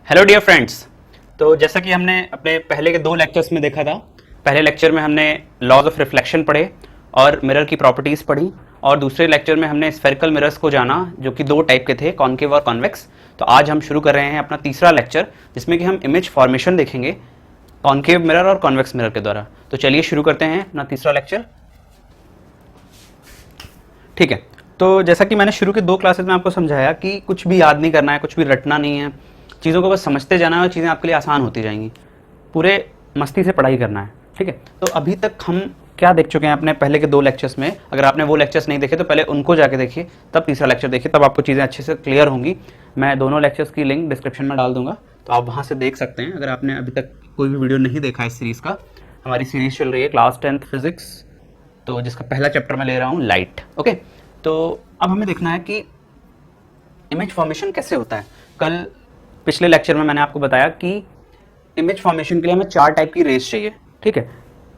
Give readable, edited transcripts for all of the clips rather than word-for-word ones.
Hello dear friends. तो जैसा कि हमने अपने पहले के 2 लेक्चर्स में देखा था, पहले लेक्चर में हमने लॉज ऑफ रिफ्लेक्शन पढ़े और मिरर की प्रॉपर्टीज़ पढ़ी, और दूसरे लेक्चर में हमने स्फेरिकल मिरर्स को जाना जो कि 2 टाइप के थे, कॉन्केव और कॉन्वेक्स। तो आज हम शुरू कर रहे हैं अपना तीसरा लेक्चर, जिसमें कि हम इमेज फॉर्मेशन देखेंगे कॉन्केव मिरर और कॉन्वेक्स मिरर के द्वारा। तो चलिए शुरू करते हैं अपना तीसरा लेक्चर। ठीक है, तो जैसा कि मैंने शुरू के 2 क्लासेस में आपको समझाया कि कुछ भी याद नहीं करना है, कुछ भी रटना नहीं है, चीज़ों को बस समझते जाना है और चीज़ें आपके लिए आसान होती जाएंगी। पूरे मस्ती से पढ़ाई करना है। ठीक है, तो अभी तक हम क्या देख चुके हैं अपने पहले के 2 लेक्चर्स में। अगर आपने वो लेक्चर्स नहीं देखे तो पहले उनको जाके देखिए, तब तीसरा लेक्चर देखिए, तब आपको चीज़ें अच्छे से क्लियर होंगी। मैं दोनों लेक्चर्स की लिंक डिस्क्रिप्शन में डाल दूंगा, तो आप वहाँ से देख सकते हैं। अगर आपने अभी तक कोई भी वीडियो नहीं देखा इस सीरीज़ का, हमारी सीरीज़ चल रही है क्लास 10th फिजिक्स, तो जिसका पहला चैप्टर मैं ले रहा हूँ लाइट। ओके, तो अब हमें देखना है कि इमेज फॉर्मेशन कैसे होता है। कल पिछले लेक्चर में मैंने आपको बताया कि इमेज फॉर्मेशन के लिए हमें 4 टाइप की रेज चाहिए। ठीक है,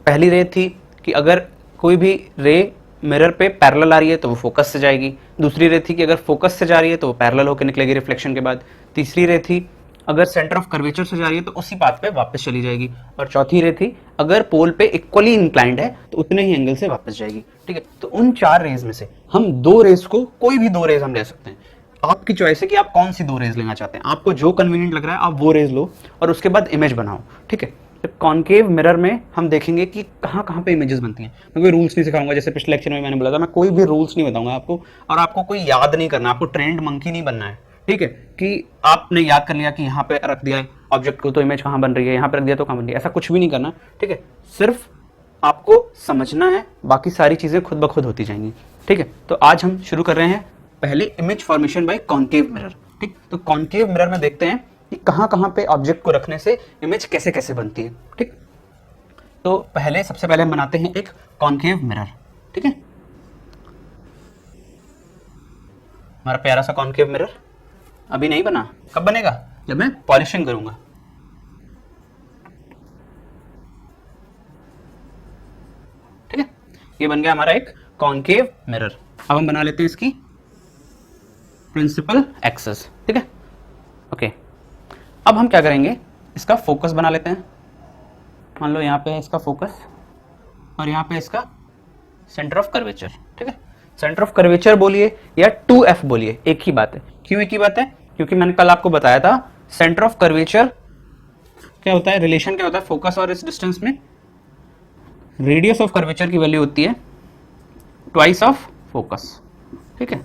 पहली रे थी कि अगर कोई भी रे मिरर पे पैरेलल आ रही है तो वो फोकस से जाएगी। दूसरी रे थी कि अगर फोकस से जा रही है तो वो पैरेलल होकर निकलेगी रिफ्लेक्शन के बाद। तीसरी रे थी अगर सेंटर ऑफ कर्वेचर से जा रही है तो उसी पाथ पे वापस चली जाएगी। और चौथी रे थी अगर पोल पे इक्वली इंक्लाइंड है तो उतने ही एंगल से वापस जाएगी। ठीक है, तो उन 4 रेज में से हम 2 रेज को, कोई भी 2 रेज हम ले सकते हैं। आपकी चॉइस है कि आप कौन सी 2 रेज लेना चाहते हैं। आपको जो कन्वीनियंट लग रहा है आप वो रेज लो और उसके बाद इमेज बनाओ। ठीक है, तो कॉन्केव मिरर में हम देखेंगे कि कहाँ कहाँ पे इमेजेस बनती हैं। मैं कोई रूल्स नहीं सिखाऊंगा, जैसे पिछले लेक्चर में मैंने बोला था, मैं कोई भी रूल्स नहीं बताऊंगा आपको, और आपको कोई याद नहीं करना, आपको ट्रेंड मंकी नहीं बनना है। ठीक है, कि आपने याद कर लिया कि यहाँ पे रख दिया ऑब्जेक्ट को तो इमेज कहाँ बन रही है, यहाँ पे रख दिया तो कहाँ बन रही है, ऐसा कुछ भी नहीं करना। ठीक है, सिर्फ आपको समझना है, बाकी सारी चीजें खुद ब खुद होती जाएंगी। ठीक है, तो आज हम शुरू कर रहे हैं पहले image formation by concave mirror. ठीक, तो कॉन्केव मिरर में देखते हैं कि कहां कहां पे ऑब्जेक्ट को रखने से इमेज कैसे कैसे बनती है। ठीक, तो पहले सबसे पहले हम बनाते हैं एक कॉन्केव मिरर। ठीक है, हमारा प्यारा सा कॉन्केव मिरर अभी नहीं बना, कब बनेगा? जब मैं पॉलिशिंग करूंगा। ठीक है, ये बन गया हमारा एक कॉन्केव मिरर। अब हम बना लेते हैं इसकी प्रिंसिपल एक्सिस। ठीक है, ओके, अब हम क्या करेंगे, इसका फोकस बना लेते हैं। मान लो यहाँ पे है इसका फोकस और यहाँ पे इसका सेंटर ऑफ कर्वेचर। ठीक है, सेंटर ऑफ कर्वेचर बोलिए या 2F बोलिए, एक ही बात है। क्यों एक ही बात है? क्योंकि मैंने कल आपको बताया था सेंटर ऑफ कर्वेचर क्या होता है, रिलेशन क्या होता है फोकस और इस डिस्टेंस में। रेडियस ऑफ कर्वेचर की वैल्यू होती है ट्वाइस ऑफ फोकस। ठीक है,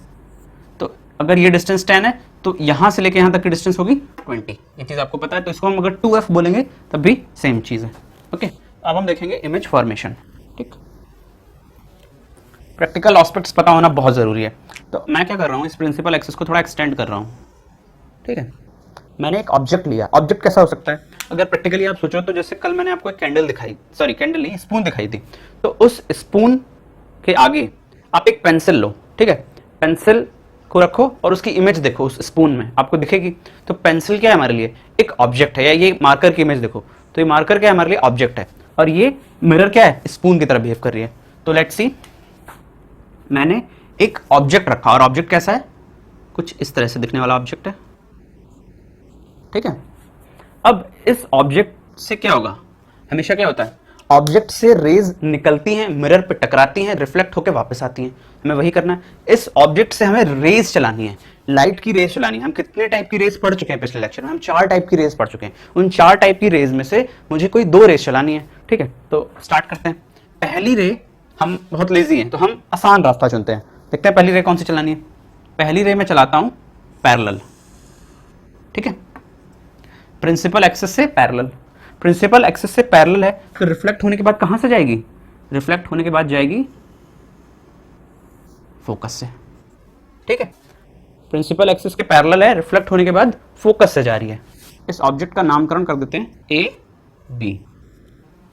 तो अगर ये डिस्टेंस 10 है तो यहां से लेके यहां तक की डिस्टेंस होगी 20। ये चीज आपको पता है, तो इसको हम अगर 2F बोलेंगे तब भी सेम चीज है। ओके, अब हम देखेंगे इमेज फॉर्मेशन। ठीक, प्रैक्टिकल एस्पेक्ट्स पता होना बहुत जरूरी है। तो मैं क्या कर रहा हूं, इस प्रिंसिपल एक्सिस को थोड़ा एक्सटेंड कर रहा हूं। ठीक है, मैंने एक ऑब्जेक्ट लिया। ऑब्जेक्ट कैसा हो सकता है, अगर प्रैक्टिकली आप सोचो तो जैसे कल मैंने आपको एक कैंडल दिखाई, सॉरी कैंडल नहीं, स्पून दिखाई थी, तो उस स्पून के आगे आप एक पेंसिल लो। ठीक है, पेंसिल को रखो और उसकी इमेज देखो उस स्पून में, आपको दिखेगी। तो पेंसिल क्या है हमारे लिए, एक ऑब्जेक्ट है। या ये मार्कर की इमेज देखो, तो ये मार्कर क्या है हमारे लिए, ऑब्जेक्ट है। और ये मिरर क्या है, स्पून की तरह बिहेव कर रही है। तो लेट्स सी, मैंने एक ऑब्जेक्ट रखा और ऑब्जेक्ट कैसा है, कुछ इस तरह से दिखने वाला ऑब्जेक्ट है। ठीक है, अब इस ऑब्जेक्ट से क्या होगा, हमेशा क्या होता है, ऑब्जेक्ट से रेज निकलती हैं, मिरर पे टकराती हैं, रिफ्लेक्ट होकर वापस आती हैं। हमें वही करना है, इस ऑब्जेक्ट से हमें रेज चलानी है, लाइट की रेज चलानी है। हम कितने टाइप की रेज पढ़ चुके हैं पिछले लेक्चर में, हम 4 टाइप की रेज पढ़ चुके हैं। उन 4 टाइप की रेज में से मुझे कोई 2 रेज चलानी है। ठीक है, तो स्टार्ट करते हैं। पहली रे, हम बहुत लेजी हैं तो हम आसान रास्ता चुनते हैं। देखते हैं पहली रे कौन सी चलानी है। पहली रे में चलाता हूं पैरेलल। ठीक है, प्रिंसिपल एक्सिस से पैरेलल। प्रिंसिपल एक्सिस से पैरेलल है तो रिफ्लेक्ट होने के बाद कहां से जाएगी, रिफ्लेक्ट होने के बाद जाएगी फोकस से। ठीक है, प्रिंसिपल एक्सिस के पैरेलल है, रिफ्लेक्ट होने के बाद फोकस से जा रही है। इस ऑब्जेक्ट का नामकरण कर देते हैं ए बी।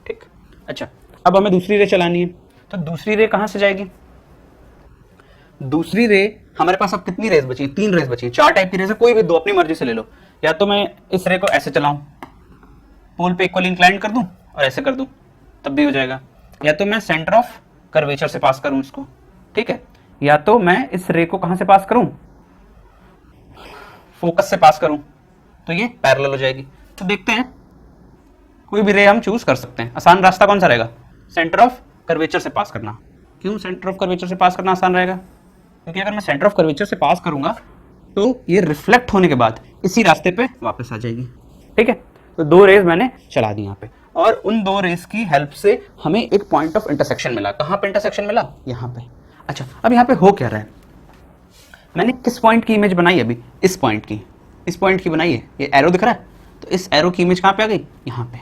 ठीक, अच्छा, अब हमें दूसरी रे चलानी है, तो दूसरी रे कहां से जाएगी, दूसरी रे हमारे पास अब कितनी रेज बची, 3 रेज बची। 4 टाइप की रेज है, कोई भी 2 अपनी मर्जी से ले लो। या तो मैं इस रे को ऐसे चलाऊं, पोल पे इक्वल इंक्लाइन कर दूं और ऐसे कर दूं, तब भी हो जाएगा। या तो मैं सेंटर ऑफ कर्वेचर से पास करूं इसको। ठीक है, या तो मैं इस रे को कहां से पास करूं, फोकस से पास करूं। तो ये पैरेलल हो जाएगी। तो देखते हैं, कोई भी रे हम चूज कर सकते हैं। आसान रास्ता कौन सा रहेगा? सेंटर ऑफ कर्वेचर से पास करना। क्यों सेंटर ऑफ कर्वेचर से पास करना आसान रहेगा? क्योंकि अगर मैं सेंटर ऑफ कर्वेचर से पास करूंगा तो ये रिफ्लेक्ट होने के बाद इसी रास्ते पे वापस आ जाएगी। ठीक है, तो दो रेज मैंने चला दी यहाँ पे, और उन दो रेज की हेल्प से हमें एक पॉइंट ऑफ इंटरसेक्शन मिला। कहाँ पे इंटरसेक्शन मिला? यहाँ पे। अच्छा, अब यहाँ पे हो क्या रहा है? मैंने किस पॉइंट की इमेज बनाई? अभी इस पॉइंट की बनाई है। ये एरो दिख रहा है, तो इस एरो की इमेज कहाँ पे आ गई? यहाँ पे।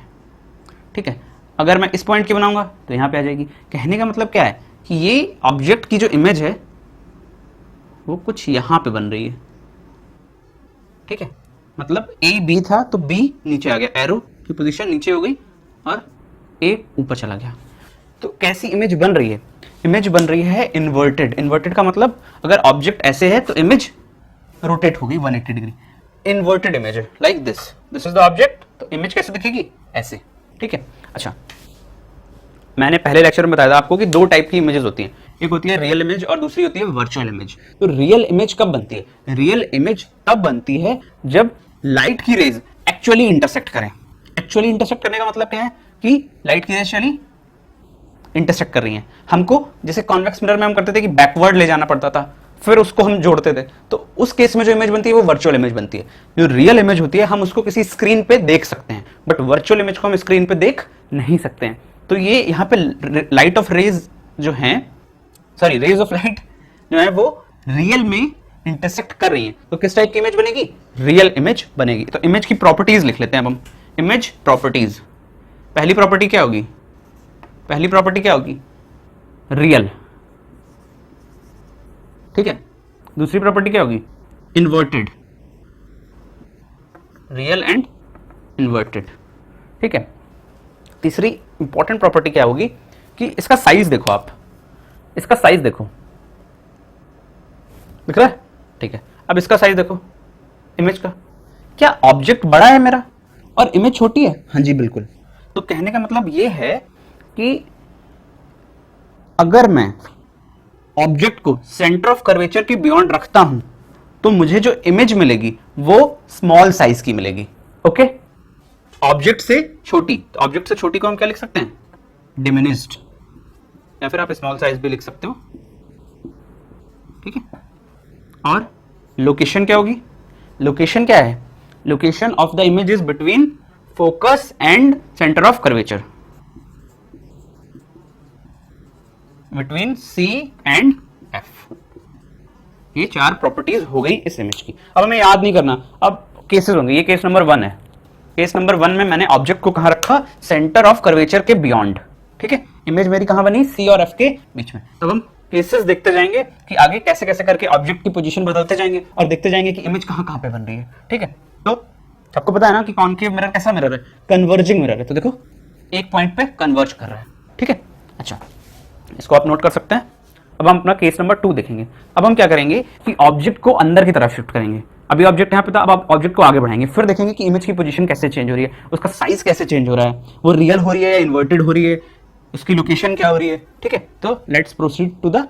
ठीक है, अगर मैं इस पॉइंट की बनाऊंगा तो यहाँ पे आ जाएगी। कहने का मतलब क्या है कि ये ऑब्जेक्ट की जो इमेज है वो कुछ यहाँ पे बन रही है। ठीक है, मतलब ए बी था तो बी नीचे आ गया, एरो की पोजीशन नीचे हो गई और ए ऊपर चला गया। तो कैसी इमेज बन रही है? इमेज बन रही है इन्वर्टेड। इन्वर्टेड का मतलब अगर ऑब्जेक्ट ऐसे है तो इमेज रोटेट होगी 180 डिग्री। इन्वर्टेड इमेज है like this is the object, तो इमेज कैसे दिखेगी? ऐसे। ठीक है, अच्छा, मैंने पहले लेक्चर में बताया था आपको कि दो टाइप की इमेजेस होती हैं, एक होती है रियल इमेज और दूसरी होती है वर्चुअल इमेज। तो रियल इमेज कब बनती है? रियल इमेज तब बनती है जब लाइट की रेज एक्चुअली इंटरसेक्ट करें। एक्चुअली इंटरसेक्ट करने का मतलब क्या है कि लाइट की रेज चली इंटरसेक्ट कर रही हैं। हमको जैसे कॉन्वेक्स मिरर में हम करते थे कि बैकवर्ड ले जाना पड़ता था, फिर उसको हम जोड़ते थे, तो उस केस में जो इमेज बनती है वो वर्चुअल इमेज बनती है। जो रियल इमेज होती है हम उसको किसी स्क्रीन पे देख सकते हैं, बट वर्चुअल इमेज को हम स्क्रीन पे देख नहीं सकते हैं। तो ये यहाँ पे लाइट ऑफ रेज जो हैं, सॉरी रेज ऑफ लाइट जो है वो रियल में इंटरसेक्ट कर रही हैं, तो किस टाइप की इमेज बनेगी? रियल इमेज बनेगी। तो इमेज की प्रॉपर्टीज लिख लेते हैं अब हम। इमेज प्रॉपर्टीज, पहली प्रॉपर्टी क्या होगी? पहली प्रॉपर्टी क्या होगी? रियल। ठीक है, दूसरी प्रॉपर्टी क्या होगी? इन्वर्टेड। Real and inverted. ठीक है, तीसरी इंपॉर्टेंट प्रॉपर्टी क्या होगी कि इसका साइज देखो, आप इसका साइज देखो, दिख रहा है? ठीक है, अब इसका साइज देखो इमेज का। क्या ऑब्जेक्ट बड़ा है मेरा और इमेज छोटी है? हाँ जी बिल्कुल। तो कहने का मतलब यह है कि अगर मैं ऑब्जेक्ट को सेंटर ऑफ कर्वेचर के बियॉन्ड रखता हूं तो मुझे जो इमेज मिलेगी वो स्मॉल साइज की मिलेगी। ओके, ऑब्जेक्ट से छोटी, तो ऑब्जेक्ट से छोटी को हम क्या लिख सकते हैं? डिमिनिश्ड, या फिर आप स्मॉल साइज भी लिख सकते हो। ठीक है, और लोकेशन क्या होगी? लोकेशन क्या है? Location of the image is between focus and centre of curvature, between C and F. ये चार प्रॉपर्टीज हो गई इस इमेज की। अब हमें याद नहीं करना, अब केसेस होंगे। ये केस नंबर 1 है। केस नंबर 1 में मैंने ऑब्जेक्ट को कहां रखा? सेंटर ऑफ कर्वेचर के बियॉन्ड। ठीक है, इमेज मेरी कहां बनी? सी और एफ के बीच में। तो हम केसेस देखते जाएंगे कि आगे कैसे कैसे करके ऑब्जेक्ट की पोजीशन बदलते जाएंगे और देखते जाएंगे कि इमेज कहां कहां पे बन रही है। ठीक है, तो सबको पता है ना कि कॉनकेव मिरर कैसा मिरर है? कन्वर्जिंग मिरर है। तो देखो एक पॉइंट पे कन्वर्ज कर रहा है। ठीक है, अच्छा, इसको आप नोट कर सकते हैं। अब हम अपना केस नंबर 2 देखेंगे। अब हम क्या करेंगे कि ऑब्जेक्ट को अंदर की तरफ शिफ्ट करेंगे। अभी ऑब्जेक्ट यहाँ पे था, अब आप ऑब्जेक्ट को आगे बढ़ाएंगे, फिर देखेंगे कि इमेज की पोजीशन कैसे चेंज हो रही है, उसका साइज कैसे चेंज हो रहा है, वो रियल हो रही है या इन्वर्टेड हो रही है, उसकी लोकेशन क्या हो रही है। ठीक है, तो let's proceed to the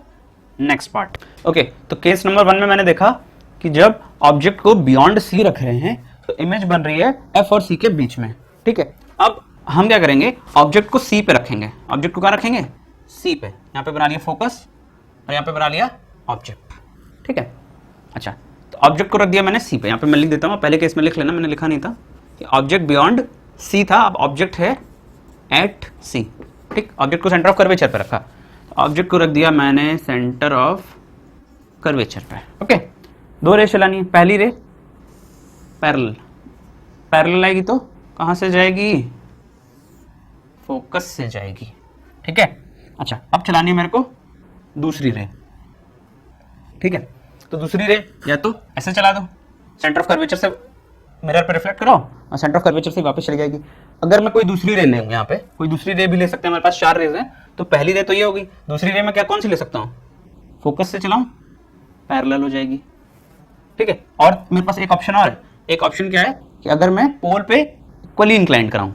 next part. Okay, तो केस नंबर 1 में मैंने देखा कि जब ऑब्जेक्ट को बियॉन्ड सी रख रहे हैं तो इमेज बन रही है एफ और सी के बीच में। ठीक है, अब हम क्या करेंगे? ऑब्जेक्ट को सी पे रखेंगे। ऑब्जेक्ट को कहाँ रखेंगे? सी पे। यहाँ पे बना लिया फोकस और यहाँ पे बना लिया ऑब्जेक्ट। ठीक है, अच्छा, तो ऑब्जेक्ट को रख दिया मैंने सी पे। यहाँ पे मैं लिख देता हूँ, पहले केस में लिख लेना, मैंने लिखा नहीं था कि ऑब्जेक्ट बियॉन्ड सी था, अब ऑब्जेक्ट है एट सी। ठीक, ऑब्जेक्ट को सेंटर ऑफ कर्वेचर पे रखा, ऑब्जेक्ट को रख दिया मैंने सेंटर ऑफ कर्वेचर पे। ओके, दो रे चलानी है। पहली रे पैरेलल, पैरेलल आएगी तो कहाँ से जाएगी? फोकस से जाएगी। ठीक है, अच्छा, अब चलानी है मेरे को दूसरी रे। ठीक है, तो दूसरी रे या तो ऐसे चला दो, सेंटर ऑफ कर्वेचर से मिरर पे रिफ्लेक्ट कराओ और सेंटर ऑफ कर्वेचर से वापस चली जाएगी। अगर मैं कोई दूसरी रे लूँ, यहाँ पे कोई दूसरी रे भी ले सकते हैं, हमारे पास 4 रेज हैं, तो पहली रे तो ये होगी। दूसरी रे में क्या कौन सी ले सकता हूँ? फोकस से चलाऊं, पैरेलल हो जाएगी। ठीक है, और मेरे पास एक ऑप्शन और है। एक ऑप्शन क्या है कि अगर मैं पोल पे इक्वली इंक्लाइंड कराऊं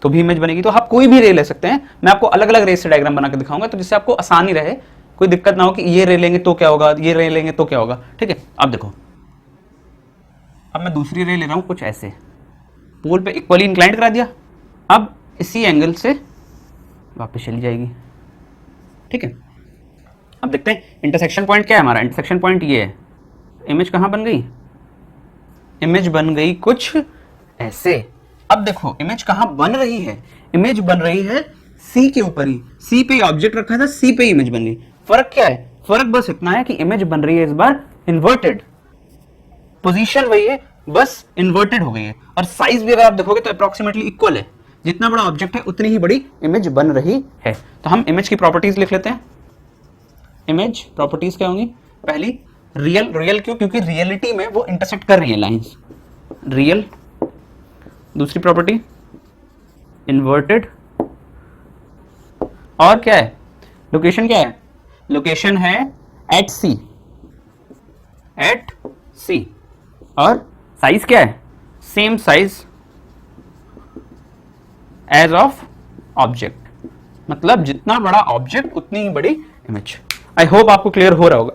तो भी इमेज बनेगी। तो आप कोई भी रे ले सकते हैं, मैं आपको अलग अलग रे से डायग्राम बना के दिखाऊंगा, तो जिससे आपको आसानी रहे, कोई दिक्कत ना हो कि ये रे लेंगे तो क्या होगा, ये रे लेंगे तो क्या होगा। ठीक है, अब देखो, अब मैं दूसरी रे ले रहा हूं कुछ ऐसे, पोल पे इक्वली इंक्लाइंड करा दिया, अब इसी एंगल से वापस चली जाएगी। ठीक है, अब देखते हैं इंटरसेक्शन पॉइंट क्या है हमारा। इंटरसेक्शन पॉइंट ये है, इमेज कहाँ बन गई, इमेज बन गई कुछ ऐसे। अब देखो इमेज कहाँ बन रही है, इमेज बन रही है सी के ऊपर ही, सी पे ऑब्जेक्ट रखा था, सी पे इमेज बन गई। फर्क क्या है, फर्क बस इतना है कि इमेज बन रही है इस बार इन्वर्टेड, पोजीशन वही है बस इन्वर्टेड हो गई है, और साइज भी अगर आप देखोगे तो अप्रोक्सीमेटली इक्वल है। जितना बड़ा ऑब्जेक्ट है उतनी ही बड़ी इमेज बन रही है। तो हम इमेज की प्रॉपर्टीज लिख लेते हैं। इमेज प्रॉपर्टीज क्या होंगी, पहली रियल, रियल क्यों, क्योंकि रियलिटी में वो इंटरसेक्ट कर रही है लाइंस, रियल। दूसरी प्रॉपर्टी इन्वर्टेड, और क्या है, लोकेशन क्या है, लोकेशन है एट सी, एट सी। और साइज क्या है, same size as of object, मतलब जितना बड़ा ऑब्जेक्ट उतनी ही बड़ी इमेज। आई होप आपको क्लियर हो रहा होगा।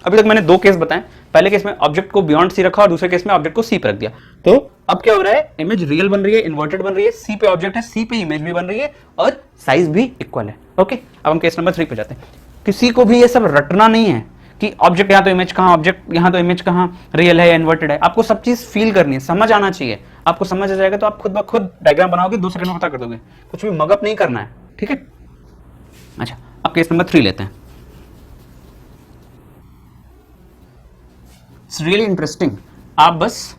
अभी तक मैंने दो केस बताए, पहले केस में ऑब्जेक्ट को बियॉन्ड सी रखा और दूसरे केस में ऑब्जेक्ट को सी पर रख दिया। तो अब क्या हो रहा है, इमेज रियल बन रही है, इन्वर्टेड बन रही है, सी पे ऑब्जेक्ट है, सी पे इमेज भी बन रही है और साइज भी इक्वल है। ओके, अब हम केस नंबर 3 पे जाते हैं। किसी को भी ये सब रटना नहीं है कि ऑब्जेक्ट यहाँ तो इमेज कहाँ, ऑब्जेक्ट यहाँ तो इमेज कहाँ, रियल है या इन्वर्टेड है। आपको सब चीज फील करनी है, समझ आना चाहिए। आपको समझ आ जाएगा तो आप खुद ब खुद डायग्राम बनाओगे, 2 सेकंड में पता कर दोगे। कुछ भी मगअप नहीं करना है, ठीक है। अच्छा, अब केस नंबर 3 लेते हैं। It's really interesting. आप बस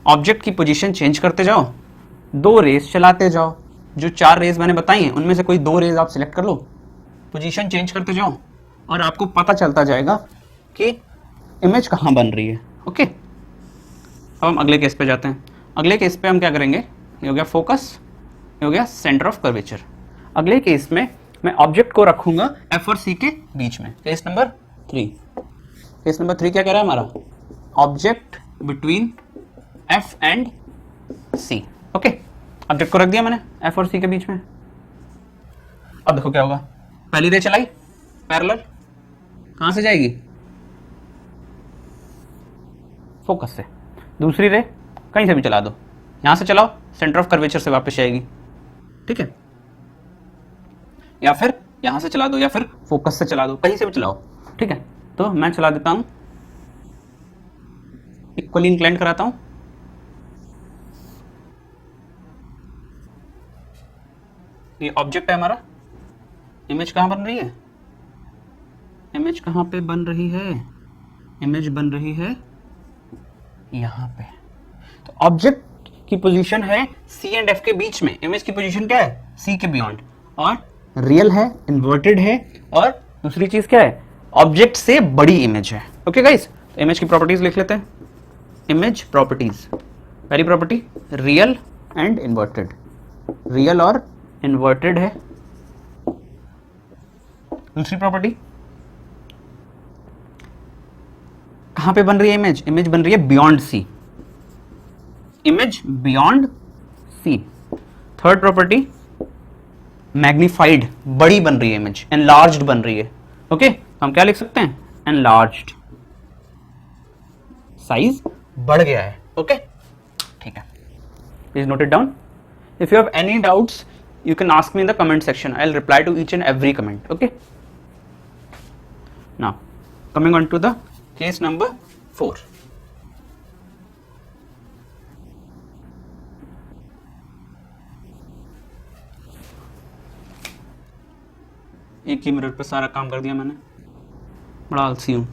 ऑब्जेक्ट की पोजीशन चेंज करते जाओ, 2 रेज चलाते जाओ, जो 4 रेज मैंने बताई हैं उनमें से कोई 2 रेज आप सिलेक्ट कर लो, पोजीशन चेंज करते जाओ और आपको पता चलता जाएगा कि इमेज कहाँ बन रही है। ओके, अब हम अगले केस पे जाते हैं। अगले केस पे हम क्या करेंगे, ये हो गया फोकस, ये हो गया सेंटर ऑफ कर्वेचर। अगले केस में मैं ऑब्जेक्ट को रखूंगा एफ और सी के बीच में। केस नंबर 3, केस नंबर 3 क्या कह रहा है हमारा, object between F and C. Okay, object को रख दिया मैंने एफ और सी के बीच में। अब देखो क्या होगा, पहली रे चलाई पैरेलल, कहां से जाएगी, फोकस से। दूसरी रे कहीं से भी चला दो, यहां से चलाओ, सेंटर ऑफ कर्वेचर से वापस जाएगी, ठीक है। या फिर यहां से चला दो या फिर फोकस से चला दो, कहीं से भी चलाओ, ठीक है। तो मैं चला देता हूं, इक्वली इंक्लाइन कराता हूं, ये ऑब्जेक्ट है हमारा, इमेज कहां बन रही है, इमेज कहां पे बन रही है, इमेज बन रही है यहां पे। तो ऑब्जेक्ट की पोजीशन है सी एंड एफ के बीच में, इमेज की पोजीशन क्या है, सी के बियॉन्ड, और रियल है, इन्वर्टेड है, और दूसरी चीज क्या है, ऑब्जेक्ट से बड़ी इमेज है। ओके गाइस, तो इमेज की प्रॉपर्टीज लिख लेते हैं। इमेज प्रॉपर्टीज, पहली property real and inverted, real और इन्वर्टेड है। दूसरी प्रॉपर्टी कहां पे बन रही है इमेज, इमेज बन रही है beyond C, image beyond C. Third property magnified, बड़ी बन रही है इमेज, एनलार्ज्ड बन रही है। ओके, हम क्या लिख सकते हैं, एनलार्ज्ड, साइज बढ़ गया है। ओके, ठीक है, please note it down. If you have any doubts you can ask me in the comment section, I'll reply to each and every comment. Okay, now coming on to the case number 4. एक ही minute पे सारा काम कर दिया मैंने, बड़ा आलसी हूं,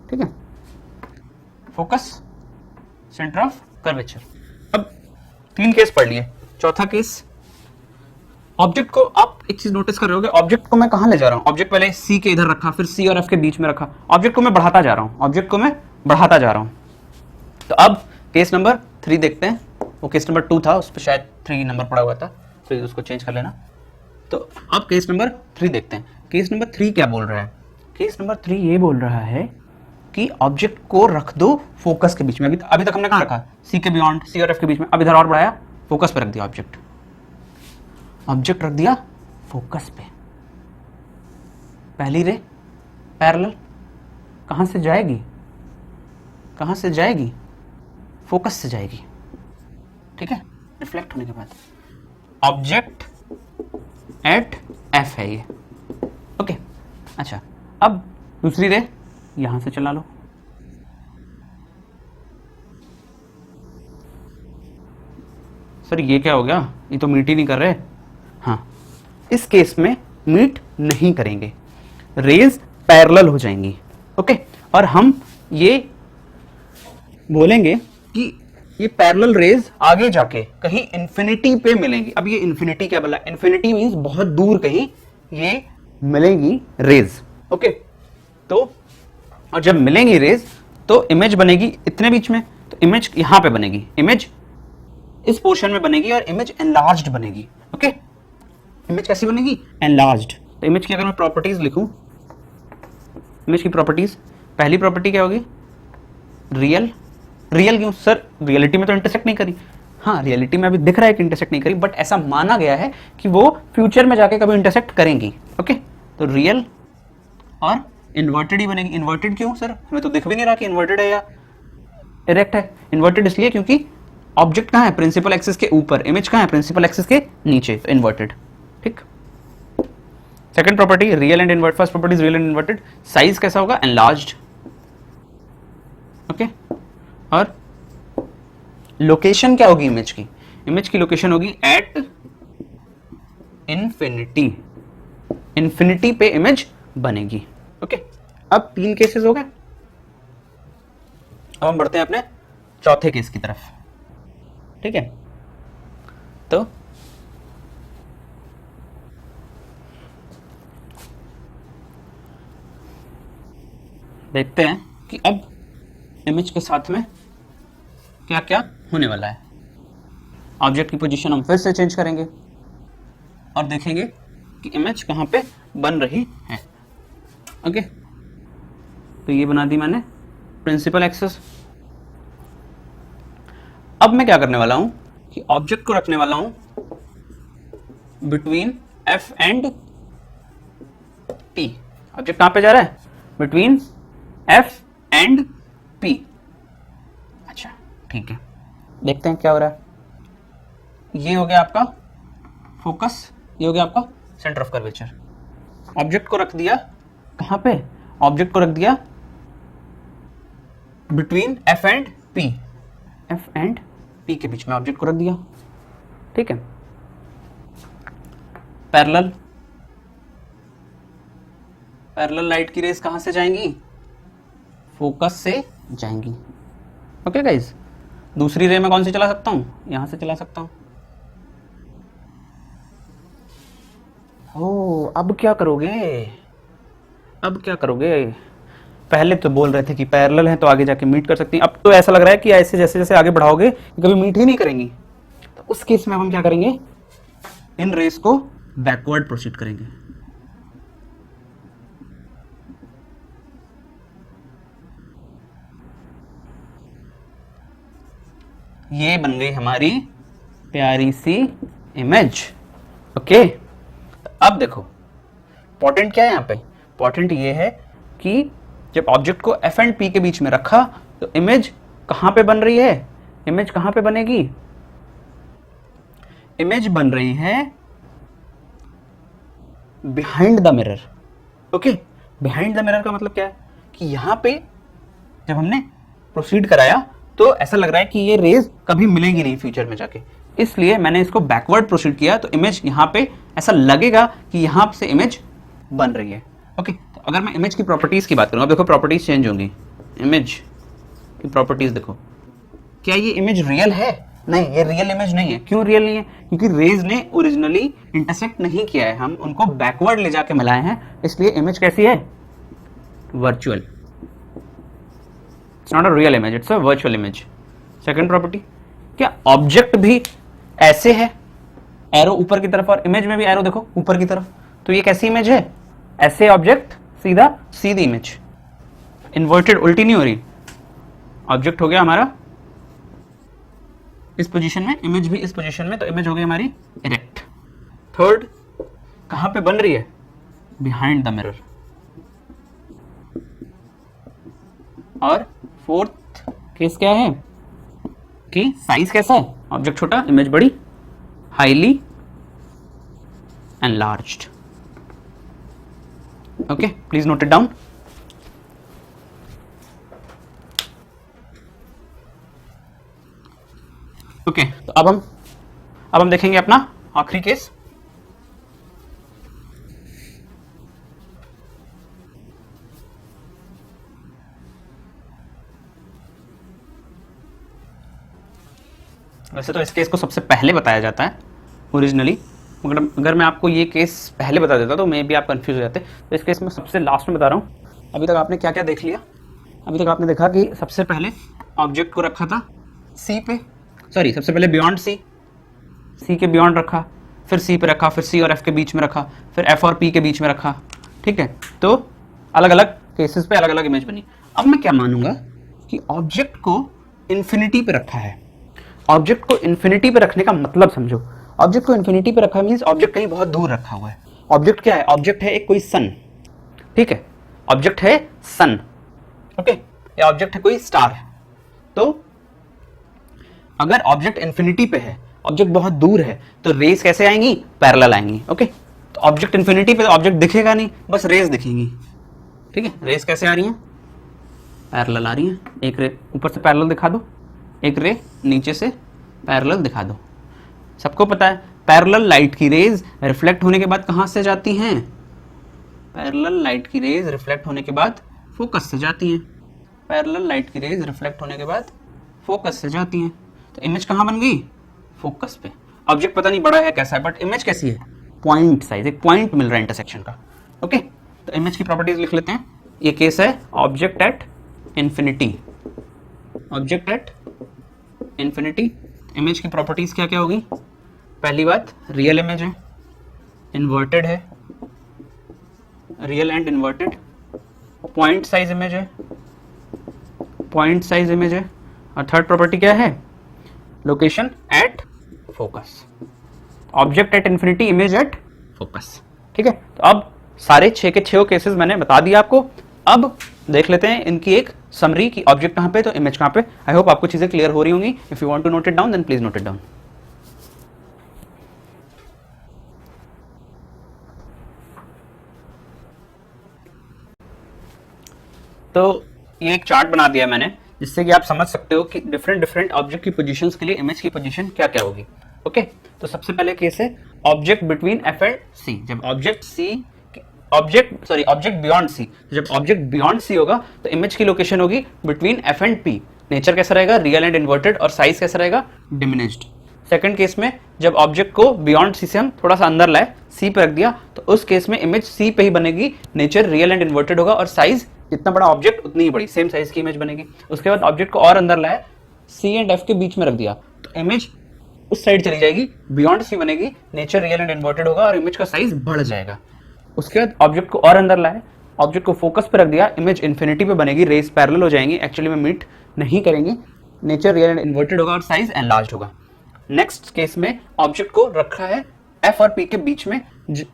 ठीक है। Focus, centre of curvature. अब 3 केस पढ़ लिए, चौथा केस, ऑब्जेक्ट को आप एक चीज नोटिस कर रहे होगे, ऑब्जेक्ट को मैं कहां ले जा रहा हूं, ऑब्जेक्ट पहले सी के इधर रखा, फिर सी और एफ के बीच में रखा, ऑब्जेक्ट को मैं बढ़ाता जा रहा हूं, ऑब्जेक्ट को मैं बढ़ाता जा रहा हूं। तो अब केस नंबर 3 देखते हैं, वो केस नंबर 2 था, उस पर शायद 3 नंबर पड़ा हुआ था, तो उसको चेंज कर लेना। तो अब केस नंबर 3 देखते हैं। केस नंबर 3 क्या बोल रहा है, केस नंबर 3 ये बोल रहा है कि ऑब्जेक्ट को रख दो फोकस के बीच में। अभी तक हमने कहां रखा, सी के बियॉन्ड, सी और एफ के बीच में। अब इधर और बढ़ाया, फोकस पे रख दिया ऑब्जेक्ट, ऑब्जेक्ट रख दिया फोकस पे। पहली रे पैरेलल, कहां से जाएगी, कहाँ से जाएगी? फोकस से जाएगी, ठीक है, रिफ्लेक्ट होने के बाद। ऑब्जेक्ट एट एफ है ये, ओके। अच्छा, अब दूसरी रे यहां से चला लो। सर ये क्या हो गया, ये तो मीट ही नहीं कर रहे। हाँ, इस केस में मीट नहीं करेंगे, रेज पैरेलल हो जाएंगी, ओके। और हम ये बोलेंगे कि ये पैरेलल रेज आगे जाके कहीं इंफिनिटी पे मिलेंगी। अब ये इंफिनिटी क्या बोला? इंफिनिटी मींस बहुत दूर कहीं ये मिलेंगी रेज, ओके। तो और जब मिलेंगी रेज तो इमेज बनेगी इतने बीच में, तो इमेज यहां पे बनेगी, इमेज इस पोर्शन में बनेगी और इमेज एनलार्ज्ड बनेगी, ओके। इमेज कैसी बनेगी? एनलार्ज्ड। तो इमेज की अगर मैं प्रॉपर्टीज लिखूं, इमेज की प्रॉपर्टीज, पहली प्रॉपर्टी क्या होगी? रियल। रियल क्यों सर? रियलिटी में तो इंटरसेक्ट नहीं करी। हाँ, रियलिटी में अभी दिख रहा है कि इंटरसेक्ट नहीं करी, बट ऐसा माना गया है कि वो फ्यूचर में जाके कभी इंटरसेक्ट करेंगी, ओके। तो रियल और इन्वर्टेड ही बनेगी। इन्वर्टेड क्यों सर? हमें तो दिख भी नहीं रहा कि इन्वर्टेड है या इरेक्ट है। इन्वर्टेड इसलिए क्योंकि ऑब्जेक्ट कहाँ है? प्रिंसिपल एक्सिस के ऊपर, इमेज कहाँ है? प्रिंसिपल एक्सिस के नीचे, तो इन्वर्टेड, ठीक। Second property real and invert, first property real and inverted. Size कैसा होगा? Enlarged, okay. और लोकेशन क्या होगी इमेज की? इमेज की लोकेशन होगी एट इन्फिनिटी। इन्फिनिटी पे इमेज बनेगी, ओके। अब 3 केसेस हो गए, अब हम बढ़ते हैं अपने चौथे केस की तरफ, ठीक है। तो देखते हैं कि अब इमेज के साथ में क्या क्या होने वाला है। ऑब्जेक्ट की पोजीशन हम फिर से चेंज करेंगे और देखेंगे कि इमेज कहां पे बन रही है, ओके। तो ये बना दी मैंने प्रिंसिपल एक्सिस। अब मैं क्या करने वाला हूं कि ऑब्जेक्ट को रखने वाला हूं between F and P. Object कहां पे जा रहा है? Between F and P. अच्छा, ठीक है, देखते हैं क्या हो रहा है। ये हो गया आपका फोकस, ये हो गया आपका सेंटर ऑफ कर्वेचर। ऑब्जेक्ट को रख दिया कहां पे? ऑब्जेक्ट को रख दिया between F and P. F and P के बीच में ऑब्जेक्ट को रख दिया, ठीक है। पैरेलल, पैरेलल लाइट की रेस कहां से जाएंगी? फोकस से जाएंगी, ओके गाइस। दूसरी रे में कौन सी चला सकता हूं? यहां से चला सकता हूं। ओ, अब क्या करोगे? अब क्या करोगे? पहले तो बोल रहे थे कि पैरेलल है तो आगे जाके मीट कर सकती हैं, अब तो ऐसा लग रहा है कि ऐसे जैसे जैसे आगे बढ़ाओगे कभी मीट ही नहीं करेंगी। तो उस केस में हम क्या करेंगे? इन रेस को बैकवर्ड प्रोसीड करेंगे। ये बन गई हमारी प्यारी सी इमेज, ओके। अब देखो इंपॉर्टेंट क्या है यहाँ पे? इंपॉर्टेंट ये है कि जब ऑब्जेक्ट को एफ एंड पी के बीच में रखा तो इमेज कहां पे बन रही है? इमेज कहां पे बनेगी? इमेज बन रही है behind the mirror, okay. Behind the mirror का मतलब क्या है कि यहां पे जब हमने प्रोसीड कराया तो ऐसा लग रहा है कि ये रेज कभी मिलेंगी नहीं फ्यूचर में जाके, इसलिए मैंने इसको बैकवर्ड प्रोसीड किया। तो इमेज यहां पे ऐसा लगेगा कि यहां से इमेज बन रही है, ओके। तो अगर मैं इमेज की प्रॉपर्टीज की बात करूं, अब देखो प्रॉपर्टीज चेंज होंगी। इमेज की प्रॉपर्टीज देखो, क्या ये इमेज रियल है? नहीं, ये रियल इमेज नहीं है। क्यों रियल नहीं है? क्योंकि रेज ने ओरिजिनली इंटरसेक्ट नहीं किया है, हम उनको बैकवर्ड ले जाके मिलाए हैं, इसलिए इमेज कैसी है? Virtual. It's not a real image, it's a virtual image. Second property, क्या ऑब्जेक्ट भी ऐसे है, एरो ऊपर की तरफ, और इमेज में भी एरो देखो ऊपर की तरफ, तो ये कैसी इमेज है? ऐसे ऑब्जेक्ट, सीधा सीधी इमेज, इन्वर्टेड, उल्टी नहीं हो रही। ऑब्जेक्ट हो गया हमारा इस पोजीशन में, इमेज भी इस पोजीशन में, तो इमेज हो गई हमारी इरेक्ट। थर्ड, कहां पे बन रही है? Behind the mirror. और फोर्थ, केस क्या है कि साइज कैसा है, ऑब्जेक्ट छोटा, इमेज बड़ी, highly enlarged. Okay, please note it down. Okay, तो अब हम देखेंगे अपना आखिरी केस। वैसे तो इस केस को सबसे पहले बताया जाता है ओरिजिनली, मगर अगर मैं आपको ये केस पहले बता देता तो मे भी आप कंफ्यूज हो जाते। तो इस केस में सबसे लास्ट में बता रहा हूँ। अभी तक आपने क्या क्या देख लिया? अभी तक आपने देखा कि सबसे पहले ऑब्जेक्ट को रखा था सी पे, सॉरी सबसे पहले बियॉन्ड सी के बियॉन्ड रखा, फिर सी पे रखा, फिर सी और एफ के बीच में रखा, फिर एफ और पी के बीच में रखा। ठीक है, तो अलग अलग केसेस पे अलग अलग इमेज बनी। अब मैं क्या मानूंगा कि ऑब्जेक्ट को इन्फिनिटी पे रखा है। ऑब्जेक्ट को इन्फिनिटी पे रखने का मतलब समझो। ऑब्जेक्ट को इन्फिनिटी पे रखा है मींस ऑब्जेक्ट कहीं बहुत दूर रखा हुआ है। ऑब्जेक्ट क्या है? ऑब्जेक्ट है एक कोई सन। ठीक है, ऑब्जेक्ट है सन। ओके, या ऑब्जेक्ट है कोई स्टार। तो अगर ऑब्जेक्ट इन्फिनिटी पे है, ऑब्जेक्ट बहुत दूर है, तो रेस कैसे आएंगी? पैरेलल आएंगी। ओके, तो ऑब्जेक्ट इन्फिनिटी पे, तो ऑब्जेक्ट दिखेगा नहीं, बस रेस दिखेंगी। ठीक है, रेस कैसे आ रही हैं? पैरेलल आ रही हैं। एक रे ऊपर से पैरेलल दिखा दो, एक रे नीचे से पैरेलल दिखा दो। सबको पता है पैरेलल लाइट की रेज रिफ्लेक्ट होने के बाद कहां से जाती हैं? पैरेलल लाइट की रेज रिफ्लेक्ट होने के बाद फोकस से जाती हैं। पैरेलल लाइट की रेज रिफ्लेक्ट होने के बाद फोकस से जाती हैं। तो इमेज कहां बन गई? फोकस पे। ऑब्जेक्ट पता नहीं बड़ा है कैसा है, बट इमेज कैसी है? पॉइंट साइज, एक पॉइंट मिल रहा है इंटरसेक्शन का। ओके, तो इमेज की प्रॉपर्टीज लिख लेते हैं। ये केस है object at infinity. Object at infinity, image की प्रॉपर्टीज क्या क्या होगी? पहली बात, रियल इमेज है, इन्वर्टेड है, real and inverted. Point size image है, पॉइंट साइज इमेज है। और थर्ड प्रॉपर्टी क्या है? Location at focus. Object at infinity, image at focus. ठीक है, तो अब सारे 6 के 6 केसेस मैंने बता दिया आपको। अब देख लेते हैं इनकी एक समरी कि ऑब्जेक्ट कहां पे तो इमेज कहां पे। आई होप आपको चीजें क्लियर हो रही होंगी। If you want to note it down then please note it down. तो ये एक चार्ट बना दिया मैंने, जिससे कि आप समझ सकते हो कि डिफरेंट डिफरेंट ऑब्जेक्ट की पोजीशंस के लिए इमेज की पोजीशन क्या क्या होगी। ओके, तो सबसे पहले केस है ऑब्जेक्ट बिटवीन एफ एंड सी। जब ऑब्जेक्ट बियॉन्ड सी, जब ऑब्जेक्ट बियॉन्ड सी होगा तो इमेज की लोकेशन होगी between F and P. Nature कैसा रहेगा? Real and inverted. और साइज कैसा रहेगा? डिमिनिश्ड। सेकंड केस में जब ऑब्जेक्ट को बियॉन्ड सी से हम थोड़ा सा अंदर लाए, सी पे रख दिया, तो उस केस में इमेज सी पे ही बनेगी। नेचर रियल एंड इन्वर्टेड होगा और साइज जितना बड़ा ऑब्जेक्ट उतनी ही बड़ी, सेम साइज की इमेज बनेगी। उसके बाद ऑब्जेक्ट को और अंदर लाया, सी एंड एफ के बीच में रख दिया, तो इमेज उस साइड चली जाएगी, बियॉन्ड सी बनेगी, नेचर रियल एंड इन्वर्टेड होगा और इमेज का साइज बढ़ जाएगा। उसके बाद ऑब्जेक्ट को और अंदर लाए, ऑब्जेक्ट को फोकस पे रख दिया, इमेज इन्फिनिटी पे बनेगी, रेस पैरेलल हो जाएंगी, एक्चुअली में मीट नहीं करेंगी, नेचर रियल एंड इन्वर्टेड होगा और साइज एनलार्ज होगा। नेक्स्ट केस में ऑब्जेक्ट को रखा है एफ और पी के बीच में,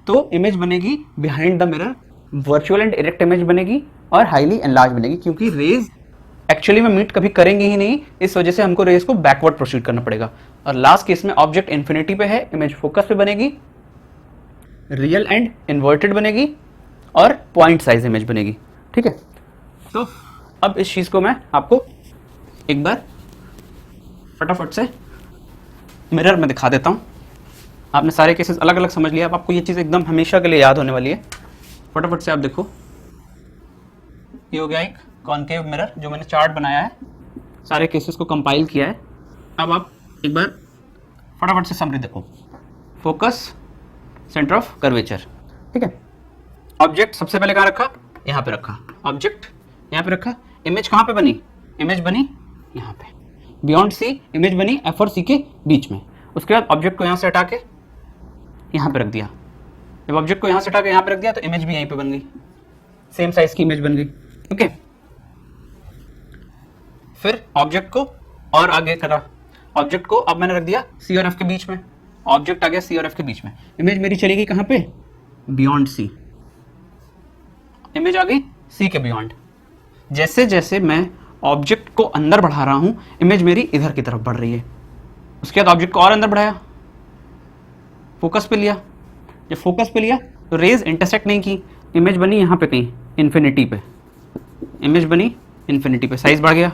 तो इमेज बनेगी behind the mirror, virtual and erect image बनेगी और हाईली एनलार्ज बनेगी, क्योंकि रेज एक्चुअली में मीट कभी करेंगे ही नहीं, इस वजह से हमको रेस को बैकवर्ड प्रोसीड करना पड़ेगा। और लास्ट केस में ऑब्जेक्ट इन्फिनिटी पे है, इमेज फोकस पे बनेगी, रियल एंड इन्वर्टेड बनेगी और पॉइंट साइज इमेज बनेगी। ठीक है, तो अब इस चीज को मैं आपको एक बार फटाफट से मिरर में दिखा देता हूं। आपने सारे केसेस अलग अलग समझ लिया, अब आपको ये चीज एकदम हमेशा के लिए याद होने वाली है। फटाफट से आप देखो, ये हो गया एक कॉनकेव मिरर जो मैंने चार्ट बनाया है, सारे केसेस को कंपाइल किया है। अब आप एक बार फटाफट से समरी देखो। Focus, centre of curvature. ठीक है, ऑब्जेक्ट सबसे पहले कहाँ रखा? यहाँ पे रखा। ऑब्जेक्ट यहाँ पे रखा, इमेज कहाँ पे बनी? इमेज बनी यहाँ पे, बियॉन्ड सी इमेज बनी एफ और सी के बीच में। उसके बाद ऑब्जेक्ट को यहाँ से हटा के यहाँ पे रख दिया। जब ऑब्जेक्ट को यहाँ से हटा के यहाँ पे रख दिया तो इमेज भी यहीं पे बन गई, सेम साइज की इमेज बन गई। ओके, फिर ऑब्जेक्ट को और आगे करा, ऑब्जेक्ट को अब मैंने रख दिया सी और एफ के बीच में, ऑब्जेक्ट आ गया सी और एफ के बीच में, इमेज मेरी चली गई कहाँ पे? बियॉन्ड सी, इमेज आ गई सी के बियॉन्ड। जैसे जैसे मैं ऑब्जेक्ट को अंदर बढ़ा रहा हूं, इमेज मेरी इधर की तरफ बढ़ रही है। उसके बाद ऑब्जेक्ट को और अंदर बढ़ाया, फोकस पे लिया। जब फोकस पे लिया तो रेज इंटरसेक्ट नहीं की, इमेज बनी यहाँ पे कहीं इन्फिनिटी पे, इमेज बनी इन्फिनिटी पे, साइज बढ़ गया।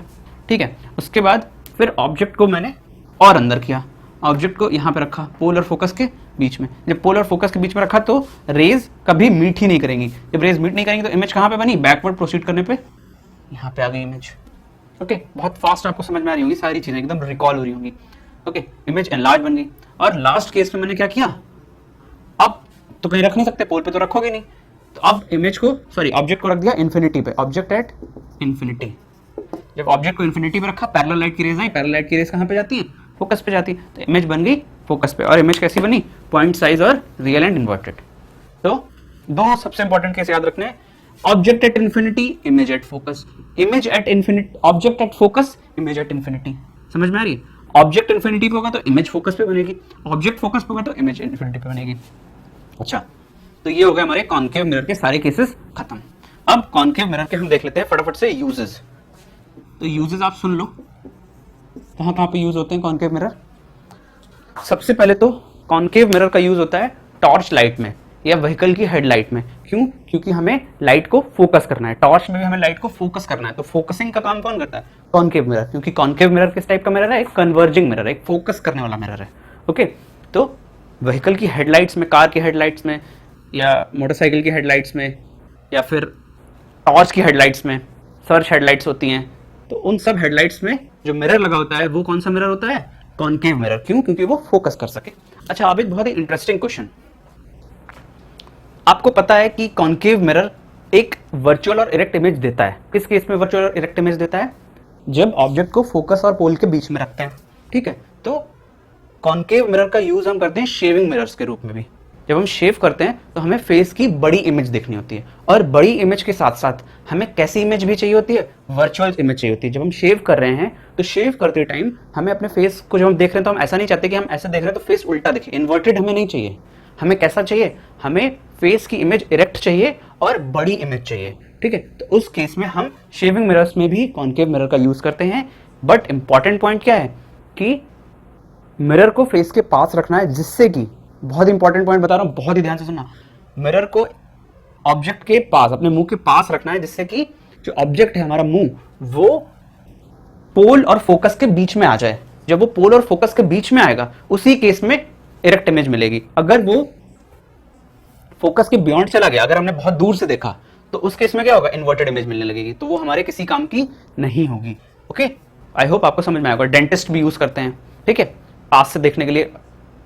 ठीक है, उसके बाद फिर ऑब्जेक्ट को मैंने और अंदर किया, ऑब्जेक्ट को यहाँ पे रखा पोल और फोकस के बीच में। जब पोल और फोकस के बीच में रखा तो रेज कभी मीट ही नहीं करेंगी। जब रेज मीट नहीं करेंगी तो इमेज कहाँ पे बनी, बैकवर्ड प्रोसीड करने पे यहाँ पे आ गई इमेज। ओके, बहुत फास्ट आपको समझ में आ रही होगी, सारी चीजें एकदम रिकॉल हो रही होंगी। ओके, इमेज एनलार्ज बन गई। और लास्ट केस में मैंने क्या किया, अब तो कहीं रख नहीं सकते, पोल पे तो रखोगे नहीं, तो अब इमेज को ऑब्जेक्ट को रख दिया इन्फिनिटी पे, ऑब्जेक्ट एट इन्फिनिटी। जब ऑब्जेक्ट को इन्फिनिटी पे रखा, पैरेलल लाइट की रेज आई, पैरेलल लाइट की रेज कहाँ पे जाती है, फोकस पे जाती है, तो इमेज बन गई फोकस पे। और इमेज कैसी बनी, पॉइंट साइज और रियल एंड इन्वर्टेड। तो दो सबसे इंपॉर्टेंट केस याद रखने, object at infinity, image at focus, image at infinity, object at focus, image at infinity. समझ में आ रही है? ऑब्जेक्ट इन्फिनिटी पे होगा तो इमेज फोकस पे बनेगी, ऑब्जेक्ट फोकस पे होगा तो इमेज इन्फिनिटी पे बनेगी। अच्छा, तो ये हो गए हमारे कॉन्केव मिरर के सारे केसेस खत्म। अब कॉन्केव मिरर के हम देख लेते हैं फटाफट से यूजेस। तो यूजेस आप सुन लो, कहां कहां पे यूज होते हैं कॉन्केव मिरर। सबसे पहले तो कॉन्केव मिरर का यूज होता है टॉर्च लाइट में या व्हीकल की हेडलाइट में। क्यों? क्योंकि हमें लाइट को फोकस करना है, टॉर्च में भी हमें लाइट को फोकस करना है, तो फोकसिंग का काम कौन करता है, कॉन्केव मिरर। क्योंकि कॉन्केव मिरर किस टाइप का मिरर है, एक कन्वर्जिंग मिरर है, एक फोकस करने वाला मिरर है। ओके, तो व्हीकल की हेडलाइट्स में, कार की हेडलाइट्स में या मोटरसाइकिल की हेडलाइट्स में या फिर टॉर्च की हेडलाइट्स में, सर्च हेडलाइट्स होती हैं, तो उन सब हेडलाइट्स में जो मिरर लगा होता है वो कौन सा मिरर होता है, कॉन्केव मिरर। क्यों? क्योंकि वो फोकस कर सके। अच्छा, अब एक बहुत ही इंटरेस्टिंग क्वेश्चन, आपको पता है कि कॉन्केव मिरर एक वर्चुअल और इरेक्ट इमेज देता है। किस केस में वर्चुअल और इरेक्ट इमेज देता है, जब ऑब्जेक्ट को फोकस और पोल के बीच में रखते हैं। ठीक है, तो कॉन्केव मिरर का यूज हम करते हैं शेविंग मिरर्स के रूप में भी। जब हम शेव करते हैं तो हमें फेस की बड़ी इमेज देखनी होती है, और बड़ी इमेज के साथ साथ हमें कैसी इमेज भी चाहिए होती है, वर्चुअल इमेज चाहिए होती है। जब हम शेव कर रहे हैं तो शेव करते टाइम हमें अपने फेस को जब हम देख रहे हैं तो हम ऐसा नहीं चाहते कि हम ऐसे देख रहे हैं तो फेस उल्टा दिखे, इन्वर्टेड हमें नहीं चाहिए। हमें कैसा चाहिए, हमें फेस की इमेज इरेक्ट चाहिए और बड़ी इमेज चाहिए। ठीक है, तो उस केस में हम शेविंग मिरर्स में भी कॉन्केव मिरर का यूज करते हैं। बट इंपॉर्टेंट पॉइंट क्या है कि मिरर को फेस के पास रखना है, जिससे कि, बहुत इंपॉर्टेंट पॉइंट बता रहा हूं, बहुत ही ध्यान से सुनना, मिरर को ऑब्जेक्ट के पास, अपने मुंह के पास रखना है, जिससे कि जो ऑब्जेक्ट है हमारा मुंह, वो पोल और फोकस के बीच में आ जाए। जब वो पोल और फोकस के बीच में आएगा उसी केस में इरेक्ट इमेज मिलेगी। अगर वो फोकस के बियॉन्ड चला गया, अगर हमने बहुत दूर से देखा, तो उस केस में क्या होगा, इन्वर्टेड इमेज मिलने लगेगी, तो वो हमारे किसी काम की नहीं होगी। ओके, आई होप आपको समझ में आएगा। डेंटिस्ट भी यूज करते हैं। ठीक है, पास से देखने के लिए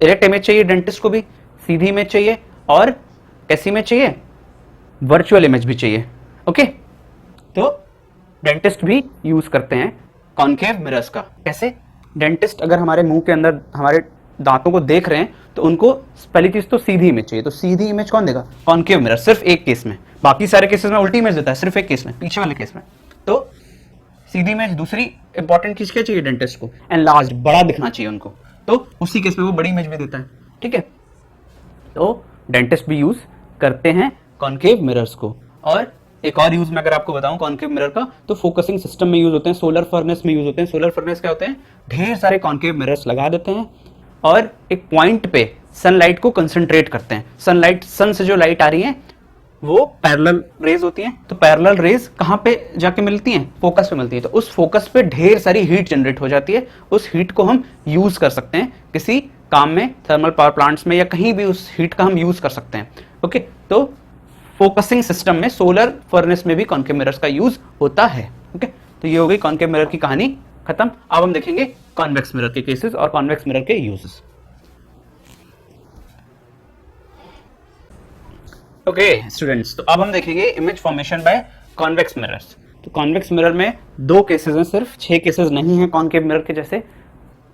इरेक्ट इमेज चाहिए डेंटिस्ट को भी, सीधी इमेज चाहिए, और कैसी इमेज चाहिए, वर्चुअल इमेज भी चाहिए। ओके, तो डेंटिस्ट भी यूज करते हैं कॉन्केव मिरर्स का। कैसे? डेंटिस्ट अगर हमारे मुंह के अंदर हमारे दांतों को देख रहे हैं तो उनको पहली चीज तो सीधी इमेज चाहिए, तो सीधी इमेज कौन देगा, कॉन्केव मिरर। सिर्फ एक केस में, बाकी सारे केसेस में उल्टी इमेज देता है, सिर्फ एक केस में, पीछे वाले केस में तो सीधी इमेज। दूसरी इंपॉर्टेंट चीज क्या चाहिए डेंटिस्ट को, एनलार्ज्ड, बड़ा दिखना चाहिए उनको, तो उसी केस में वो बड़ी इमेज में देता है। ठीक है, तो डेंटिस्ट भी यूज करते हैं कॉन्केव मिरर्स को। और एक और यूज में अगर आपको बताऊं कॉन्केव मिरर का, तो फोकसिंग सिस्टम में यूज होते हैं, सोलर फर्नेस में यूज होते हैं। सोलर फर्नेस क्या होते हैं, ढेर सारे कॉन्केव मिरर्स लगा देते हैं और एक पॉइंट पे सनलाइट को कंसंट्रेट करते हैं। सनलाइट, सन से जो लाइट आ रही है वो पैरेलल रेज होती हैं, तो पैरेलल रेज कहाँ पे जाके मिलती हैं, फोकस पे मिलती है। तो उस फोकस पे ढेर सारी हीट जनरेट हो जाती है। उस हीट को हम यूज कर सकते हैं किसी काम में, थर्मल पावर प्लांट्स में या कहीं भी उस हीट का हम यूज कर सकते हैं। ओके, तो फोकसिंग सिस्टम में, सोलर फर्नेस में भी कॉन्केव मिरर्स का यूज होता है। ओके, तो ये हो गई कॉन्केव मिरर की कहानी खत्म। अब हम देखेंगे कॉन्वेक्स मिरर के केसेस और कॉन्वेक्स मिरर के यूजेस। ओके स्टूडेंट्स, तो अब हम देखेंगे image formation by convex mirrors. तो कॉन्वेक्स मिरर में दो केसेस हैं सिर्फ, 6 केसेस नहीं है कॉन्केव मिरर के जैसे।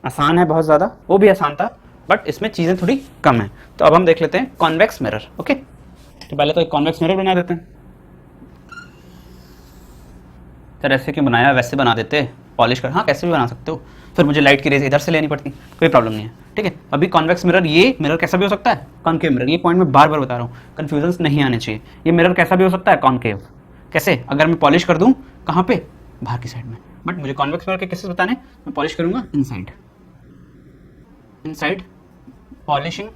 आसान है बहुत ज्यादा, वो भी आसान था, बट इसमें चीजें थोड़ी कम है। तो अब हम देख लेते हैं कॉन्वेक्स मिरर। ओके, तो पहले तो एक कॉन्वेक्स मिरर बना देते हैं। सर ऐसे क्यों बनाया, वैसे बना देते, पॉलिश कर, हाँ कैसे भी बना सकते हो, फिर मुझे लाइट की रेज इधर से लेनी पड़ती, कोई प्रॉब्लम नहीं है। ठीक है, अभी कॉन्वेक्स मिरर, ये मिरर कैसा भी हो सकता है, कॉन्केव मिरर। ये पॉइंट मैं बार बार बता रहा हूँ, कंफ्यूजन नहीं आने चाहिए। ये मिरर कैसा भी हो सकता है, कॉन्केव। कैसे? अगर मैं पॉलिश कर दूं, कहाँ पे, बाहर की साइड में, बट मुझे कॉन्वेक्स मिरर के केसेस बताने, मैं पॉलिश करूंगा इनसाइड, इनसाइड पॉलिशिंग।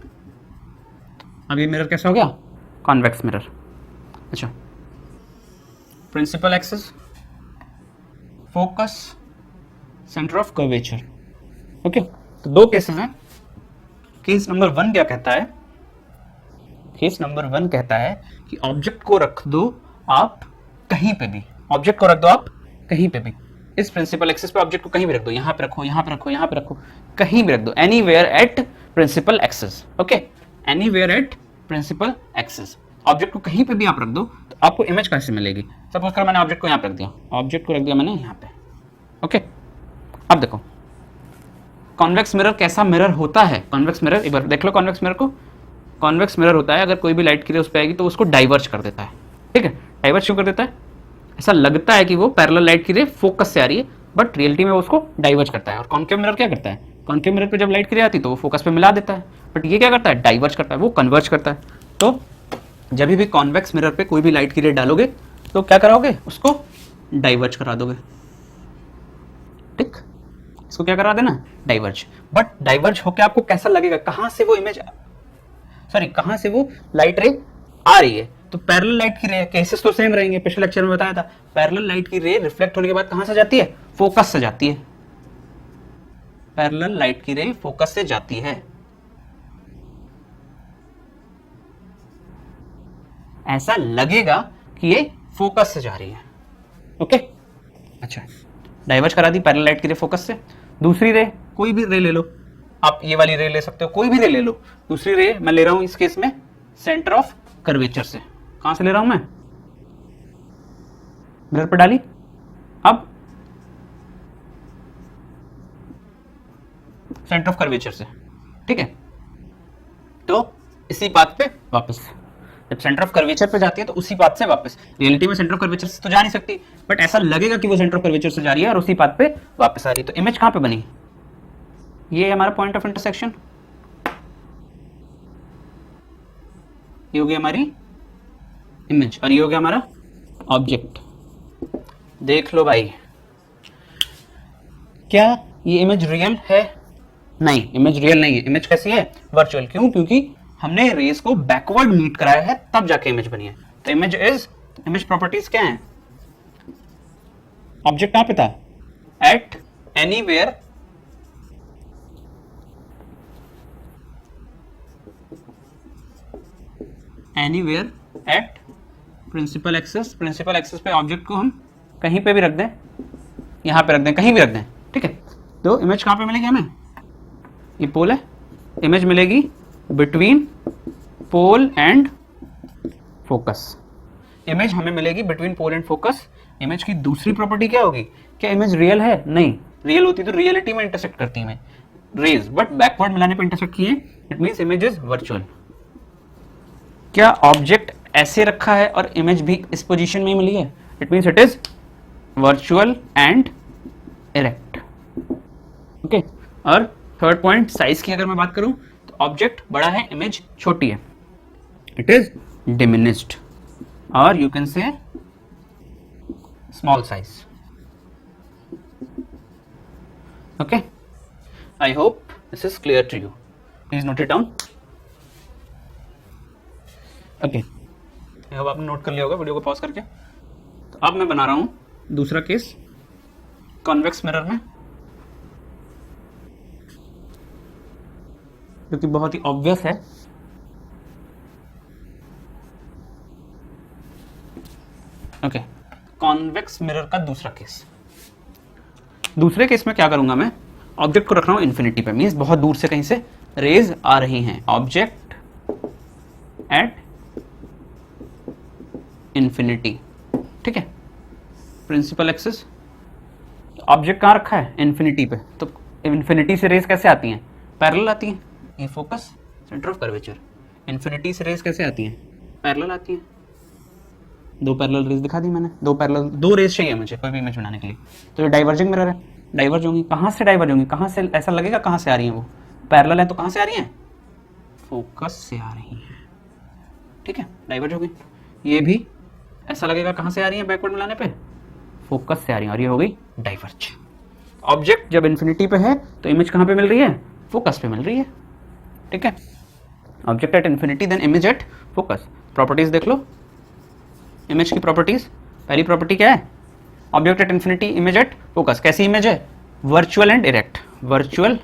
अब ये मिरर कैसा हो गया? Convex mirror. अच्छा, principal axis, focus, centre of curvature. Okay, तो दो केसेस हैं। केस नंबर 1 क्या कहता है? केस नंबर 1 कहता है कि ऑब्जेक्ट को रख दो आप कहीं पे भी, ऑब्जेक्ट को रख दो आप कहीं पे भी, इस प्रिंसिपल एक्सिस पे ऑब्जेक्ट को कहीं भी रख दो, यहां पे रखो, यहां पे रखो, यहां पे रखो, कहीं भी रख दो, anywhere at principal axis. Okay, anywhere at principal axis, object को कहीं पे भी आप रख दो तो आपको इमेज कैसे मिलेगी? सपोज करो मैंने ऑब्जेक्ट को यहां पे रख दिया, ऑब्जेक्ट को रख दिया मैंने यहां पे। ओके, अब देखो कॉन्वेक्स मिरर कैसा मिरर होता है। कॉन्वेक्स मिरर एक बार देख लो, कॉन्वेक्स मिरर को, कॉन्वेक्स मिरर होता है अगर कोई भी लाइट की रे उस पर आएगी तो उसको डाइवर्ज कर देता है। ठीक है, डाइवर्ज क्यों कर देता है? ऐसा लगता है कि वो पैरेलल लाइट की रे फोकस से आ रही है, बट रियलिटी में वो उसको डाइवर्ज करता है। और कॉन्केव मिरर क्या करता है? कॉन्केव मिरर पे जब लाइट की रे आती है तो वो फोकस पे मिला देता है, बट ये क्या करता है? डाइवर्ज करता है, वो कन्वर्ज करता है। तो जब भी कॉन्वेक्स मिरर पे कोई भी लाइट की रे डालोगे तो क्या कराओगे? उसको डाइवर्ज करा दोगे। ठीक, इसको क्या करा देना? डाइवर्ज। बट डाइवर्ज होके आपको कैसा लगेगा? कहां से वो इमेज, सॉरी कहां से वो लाइट रे आ रही है? तो पैरेलल लाइट की रे, केसेस तो सेम रहेंगे, पिछले लेक्चर में बताया था। पैरेलल लाइट की रे रिफ्लेक्ट होने के बाद कहां से जाती है? फोकस से जाती है। पैरेलल लाइट की रे फोकस से जाती है। ऐसा लगेगा कि ये फोकस से जा रही है। ओके, अच्छा, डाइवर्ज करा दी पैरेलल लाइट की रे फोकस से। दूसरी रे, कोई भी रे ले लो आप, ये वाली रे ले सकते हो, कोई भी रे ले लो। दूसरी रे मैं ले रहा हूं इस केस में सेंटर ऑफ कर्वेचर से। कहां से ले रहा हूं मैं? मिरर पर डाली, अब सेंटर ऑफ कर्वेचर से। ठीक है, तो इसी बात पे वापस, जब सेंटर ऑफ कर्वेचर पे जाती है तो उसी बात से वापस। रियलिटी में सेंटर ऑफ कर्वेचर से तो जा नहीं सकती, बट ऐसा लगेगा कि वो सेंटर ऑफ कर्वेचर से जा रही है और उसी बात पे वापस आ रही है। तो इमेज कहां पे बनी? ये हमारा पॉइंट ऑफ इंटरसेक्शन, ये हो गया हमारी इमेज और ये हो गया हमारा ऑब्जेक्ट। देख लो भाई, क्या ये इमेज रियल है? नहीं, इमेज रियल नहीं है। इमेज कैसी है? वर्चुअल। क्यों? क्योंकि हमने रेस को बैकवर्ड मीट कराया है तब जाके इमेज बनी है। तो इमेज प्रॉपर्टीज क्या है? ऑब्जेक्ट कहां पे था? At anywhere at principal axis. Principal axis पे ऑब्जेक्ट को हम कहीं पे भी रख दें, यहां पे रख दें, कहीं भी रख दें। ठीक है, तो इमेज कहां पे मिलेगी हमें? ये पोल है, इमेज मिलेगी between pole and focus. Image हमें मिलेगी between pole and focus. Image की दूसरी प्रॉपर्टी क्या होगी? क्या इमेज रियल है? नहीं, रियल होती तो रियलिटी में इंटरसेक्ट करती है रेज, बट बैकवर्ड मिलाने पे इंटरसेक्ट किए, it means image is virtual. क्या ऑब्जेक्ट ऐसे रखा है और इमेज भी इस पोजीशन में ही मिली है? It means it is virtual and erect. Okay, और थर्ड पॉइंट, साइज की अगर मैं बात करूं तो ऑब्जेक्ट बड़ा है, इमेज छोटी है, इट इज डिमिनिश्ड, और you can say small size. Okay, I hope this is clear to you, please note it down. Okay, अब आपने नोट कर लिया होगा वीडियो को पॉज करके। तो अब मैं बना रहा हूं दूसरा केस कॉन्वेक्स मिरर में, जो कि बहुत ही ऑब्वियस है। ओके, कॉन्वेक्स मिरर का दूसरा केस। दूसरे केस में क्या करूंगा मैं? ऑब्जेक्ट को रख रहा हूं इन्फिनिटी पे, मींस बहुत दूर से कहीं से रेज आ रही हैं। Object at infinity. ठीक है, प्रिंसिपल एक्सिस, ऑब्जेक्ट कहां रखा है? इन्फिनिटी पे। तो इन्फिनिटी से रेज कैसे आती हैं? पैरेलल आती हैं। ये focus, centre of curvature. Infinity से रेज कैसे आती हैं? पैरेलल आती हैं। दो पैरेलल रेज दिखा दी मैंने, दो रेज चाहिए मुझे कोई भी इमेज बनाने के लिए। तो ये डाइवर्जिंग मिरर है, डाइवर्ज होंगी। कहां से डाइवर्ज होंगी? कहां से? ऐसा लगेगा कहां से आ रही हैं वो? पैरेलल है तो कहां से आ रही हैं? फोकस से आ रही हैं। ठीक है, डाइवर्ज होगी। ये भी ऐसा लगेगा कहां से आ रही है? बैकवर्ड मिलाने पे फोकस से आ रही है और ये हो गई डाइवर्ज। ऑब्जेक्ट जब इन्फिनिटी पे है तो इमेज कहाँ पे मिल रही है? फोकस पे मिल रही है। ठीक है, object at infinity then image at focus. Properties देख लो इमेज की प्रॉपर्टीज। पहली प्रॉपर्टी क्या है? Object at infinity image at focus. कैसी इमेज है? Virtual and erect. Virtual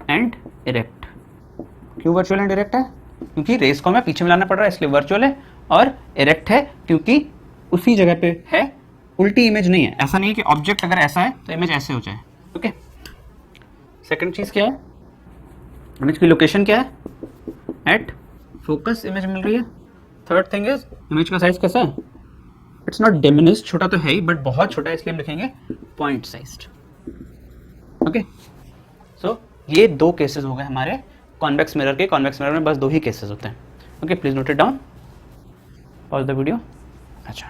and erect. क्यों वर्चुअल एंड इरेक्ट है? क्योंकि रेस को हमें पीछे मिलाना पड़ रहा है इसलिए वर्चुअल है, और इरेक्ट है क्योंकि उसी जगह पे है, उल्टी इमेज नहीं है। ऐसा नहीं है कि ऑब्जेक्ट अगर ऐसा है तो इमेज ऐसे हो जाए। ओके, सेकंड चीज क्या है? इमेज की लोकेशन क्या है? एट फोकस इमेज मिल रही है। थर्ड थिंग इज इमेज का साइज कैसा है? इट्स नॉट डिमिनिश्ड, छोटा तो है ही बट बहुत छोटा है, इसलिए हम लिखेंगे पॉइंट साइज्ड। ओके, सो ये दो केसेस हो गए हमारे कॉन्वेक्स मिरर के। कॉन्वेक्स मिरर में बस दो ही केसेस होते हैं। Okay, please note it down, pause the video. अच्छा,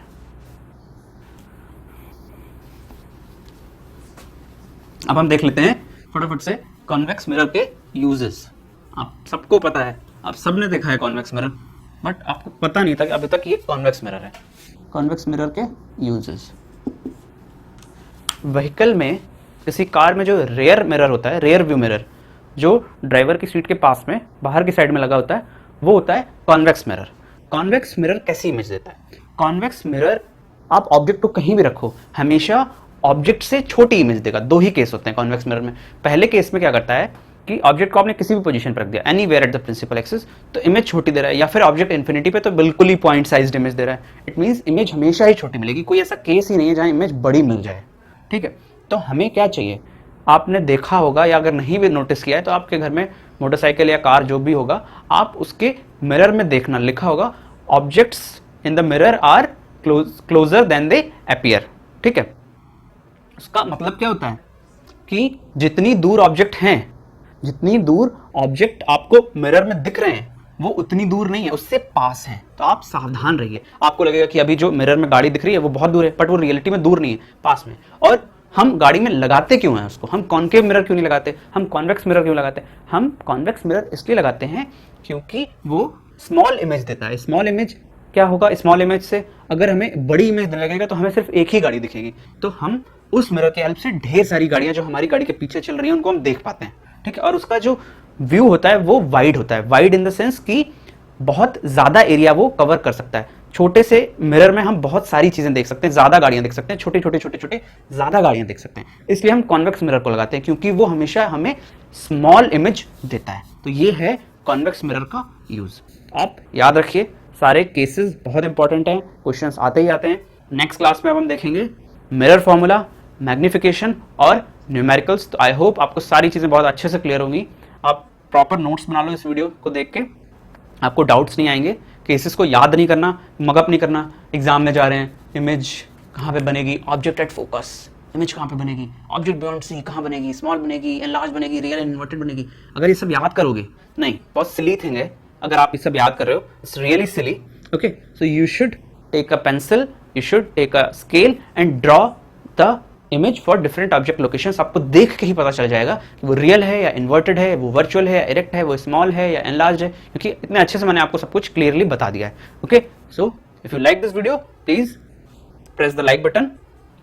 अब हम देख लेते हैं फटाफट से कॉन्वेक्स मिरर के यूजेस। आप सबको पता है, आप सबने देखा है कॉन्वेक्स मिरर, बट आपको पता नहीं था कि अभी तक ये कॉन्वेक्स मिरर है। कॉन्वेक्स मिरर के यूजेस, व्हीकल में किसी कार में जो रेयर मिरर होता है, रेयर व्यू मिरर, जो ड्राइवर की सीट के पास में बाहर की साइड में लगा होता है, वो होता है कॉन्वेक्स मिरर। कॉन्वेक्स मिरर कैसी इमेज देता है? कॉन्वेक्स मिरर आप ऑब्जेक्ट को कहीं भी रखो, हमेशा ऑब्जेक्ट से छोटी इमेज देगा। दो ही केस होते हैं कॉन्वेक्स मिरर में। पहले केस में क्या करता है कि ऑब्जेक्ट को आपने किसी भी पोजीशन पर रख दिया, anywhere at the principal axis, तो इमेज छोटी दे रहा है, या फिर ऑब्जेक्ट इन्फिनिटी पे तो बिल्कुल ही पॉइंट साइज्ड इमेज दे रहा है। इट मींस इमेज हमेशा ही छोटी मिलेगी, कोई ऐसा केस ही नहीं है जहां इमेज बड़ी मिल जाए। ठीक है, तो हमें क्या चाहिए? आपने देखा होगा, या अगर नहीं भी नोटिस किया है तो आपके घर में मोटरसाइकिल या कार जो भी होगा, आप उसके मिरर में देखना, लिखा होगा objects in the mirror are closer than they appear. ठीक है, उसका मतलब क्या होता है कि जितनी दूर ऑब्जेक्ट हैं, जितनी दूर ऑब्जेक्ट आपको मिरर में दिख रहे हैं, वो उतनी दूर नहीं है, उससे पास है। तो आप सावधान रहिए। आपको लगेगा कि अभी जो मिरर में गाड़ी दिख रही है वो बहुत दूर है, बट वो रियलिटी में दूर नहीं है, पास में। और हम गाड़ी में लगाते क्यों हैं उसको? हम कॉन्केव मिरर क्यों नहीं लगाते? हम कॉन्वेक्स मिरर क्यों लगाते? हम कॉन्वेक्स मिरर इसलिए लगाते हैं क्योंकि वो स्मॉल इमेज देता है। स्मॉल इमेज क्या होगा? स्मॉल इमेज से अगर हमें बड़ी इमेज लगेगा तो हमें सिर्फ एक ही गाड़ी दिखेगी, तो हम उस मिरर की हेल्प से ढेर सारी गाड़ियां जो हमारी गाड़ी के पीछे चल रही हैं उनको हम देख पाते हैं। ठीक है, और उसका जो व्यू होता है वो वाइड होता है। वाइड इन द सेंस कि बहुत ज्यादा एरिया वो कवर कर सकता है। छोटे से मिरर में हम बहुत सारी चीजें देख सकते हैं, ज्यादा गाड़ियां देख सकते हैं, छोटे छोटे छोटे छोटे ज्यादा गाड़ियां देख सकते हैं। इसलिए हम कॉन्वेक्स मिरर को लगाते हैं क्योंकि वो हमेशा हमें स्मॉल इमेज देता है। तो ये है कॉन्वेक्स मिरर का यूज। आप याद रखिए, सारे केसेस बहुत इंपॉर्टेंट हैं, क्वेश्चंस आते ही आते हैं। नेक्स्ट क्लास में अब हम देखेंगे मिरर फॉर्मूला, मैग्निफिकेशन और न्यूमेरिकल्स। तो आई होप आपको सारी चीजें बहुत अच्छे से क्लियर होंगी। आप प्रॉपर नोट्स बना लो इस वीडियो को देख के, आपको डाउट्स नहीं आएंगे। केसेस को याद नहीं करना, मगअप नहीं करना। एग्जाम में जा रहे हैं, इमेज कहाँ पे बनेगी? ऑब्जेक्ट एट फोकस, इमेज कहाँ पे बनेगी? ऑब्जेक्ट बियॉन्ड सी कहाँ बनेगी? स्मॉल बनेगी, एनलार्ज बनेगी, रियल एंड इन्वर्टेड बनेगी? अगर ये सब याद करोगे, नहीं, बहुत सिली थिंग है। अगर आप ये सब याद कर रहे हो, it's really silly. Okay, so you should take a pencil, you should take a scale and draw the image for different object locations. आपको देख के ही पता चल जाएगा कि वो रियल है या इन्वर्टेड है, वो वर्चुअल है या इरेक्ट है, वो स्मॉल है या एनलार्ज है, क्योंकि इतने अच्छे से मैंने आपको सब कुछ क्लियरली बता दिया है। Okay, so if you like this video please press the like button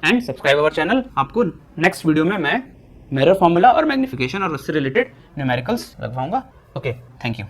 and subscribe our channel. आपको नेक्स्ट वीडियो में मैं मिरर फॉर्मूला और मैग्निफिकेशन और उससे रिलेटेड न्यूमेरिकल्स लगवाऊंगा। Okay, thank you.